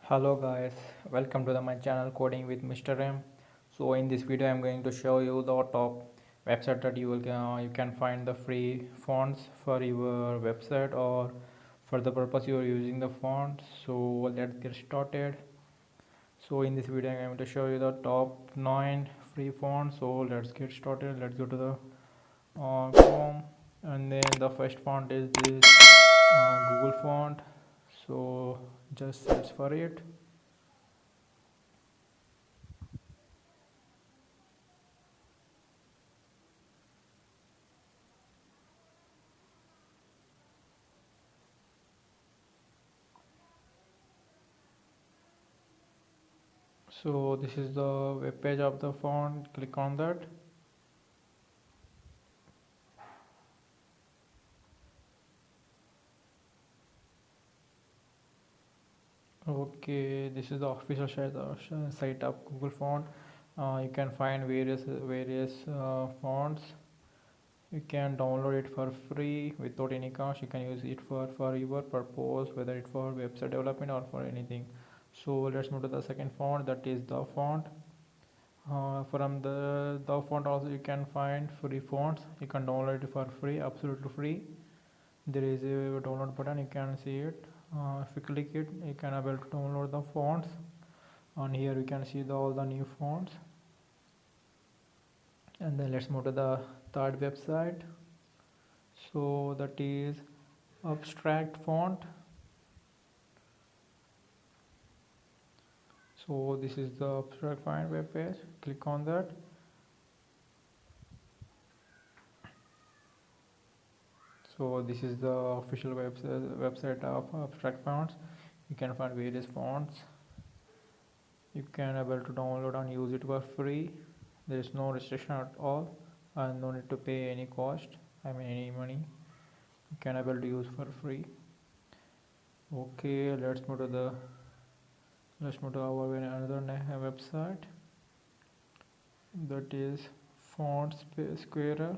Hello guys, welcome to my channel Coding with Mr.M. So in this video I'm going to show you the top website that you can find the free fonts for your website or for the purpose you are using the font. So let's get started. So in this video I'm going to show you the top 9 free fonts. So let's get started. Let's go to the Chrome, and then the first font is this Google font. So just search for it. So this is the web page of the font. Click on that. Okay, this is the official site of Google Font. You can find various fonts. You can download it for free without any cost. You can use it for your purpose, whether it's for website development or for anything. So let's move to the second font, that is the font. From the font also you can find free fonts. You can download it for free, absolutely free. There is a download button, you can see it. If you click it, you can able to download the fonts. And here you can see all the new fonts. And then let's move to the third website. So that is abstract font. So this is the abstract font web page. Click on that. So this is the official website of abstract fonts. You can find various fonts. You can able to download and use it for free. There is no restriction at all, and no need to pay any cost, any money. You can able to use for free. Okay, let's move to our another website, that is font squarer.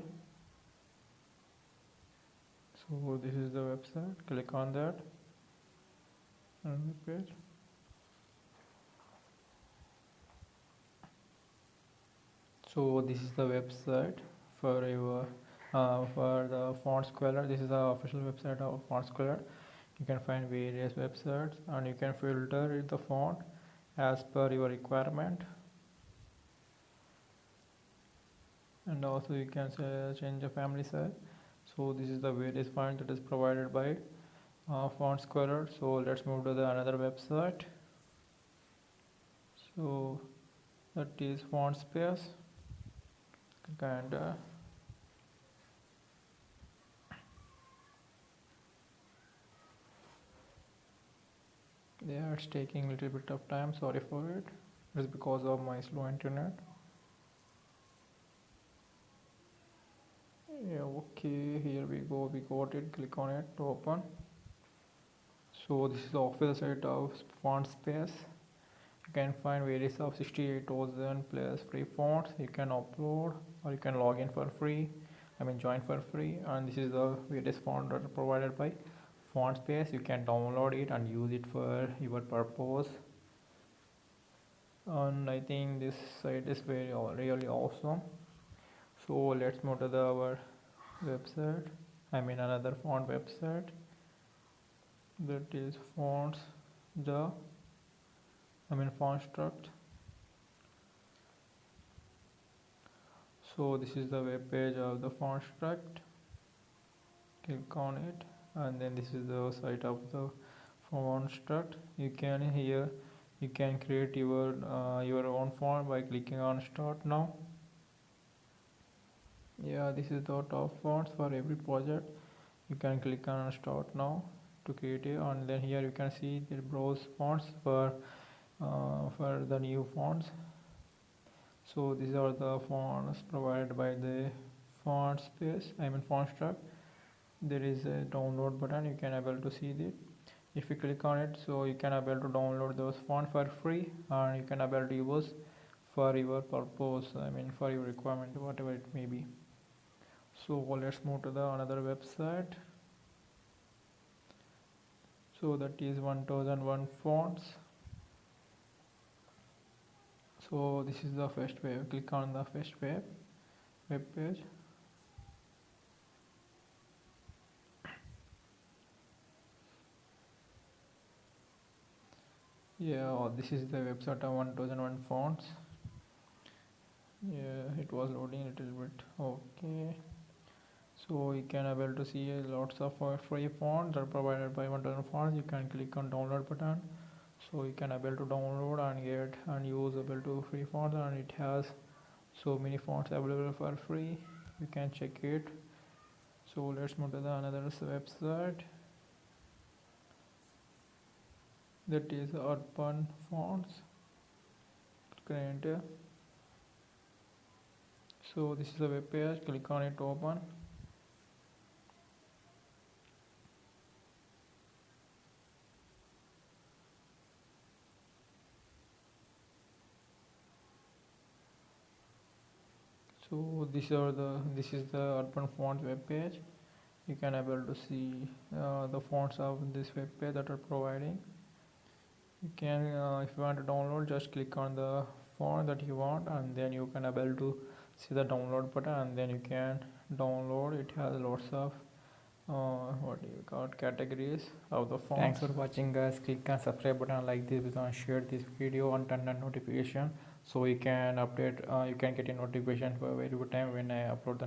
So this is the website. Click on that and the page. So this is the website for your for the font squarer. This is the official website of font squarer. You can find various websites and you can filter the font as per your requirement, and also you can change the family size. So this is the various font that is provided by font squarer. So let's move to the another website. So that is font space, and yeah, it's taking a little bit of time, sorry for it. It's because of my slow internet. Yeah, okay, here we go, we got it. Click on it to open. So this is the official site of font space. You can find various of 68,000 plus free fonts you can upload, or you can log in for free, join for free. And this is the various fonts that are provided by font space. You can download it and use it for your purpose. And I think this site is really awesome. So let's move to our website, another font website, that is fonts the Fonstruct. So this is the web page of the Fonstruct. Click on it, and then this is the site of the Fonstruct. You can create your own font by clicking on start now. Yeah, this is the top fonts for every project. You can click on start now to create it, and then here you can see the browse fonts for the new fonts. So these are the fonts provided by the font space, Fonstruct. There is a download button, you can able to see it. If you click on it, so you can able to download those fonts for free, and you can able to use for your purpose, for your requirement, whatever it may be. So let's move to the another website. So that is 1001 fonts. So this is the first web. Click on the first web page. Yeah, this is the website of 1001 fonts. Yeah, it was loading a little bit. Okay, so you can able to see lots of free fonts are provided by 1001 fonts. You can click on download button, so you can able to download and get and use able to free fonts, and it has so many fonts available for free. You can check it. So let's move to the another website, that is urban fonts. Click on enter. So this is a web page. Click on it to open. So this is the urban fonts web page. You can able to see the fonts of this web page that are providing. You can if you want to download, just click on the font that you want, and then you can able to see the download button, and then you can download. It has lots of what do you call categories of the fonts. Thanks for watching, guys. Click on subscribe button, like this video, and share this video, and turn on notification so you can update you can get a notification for every time when I upload the new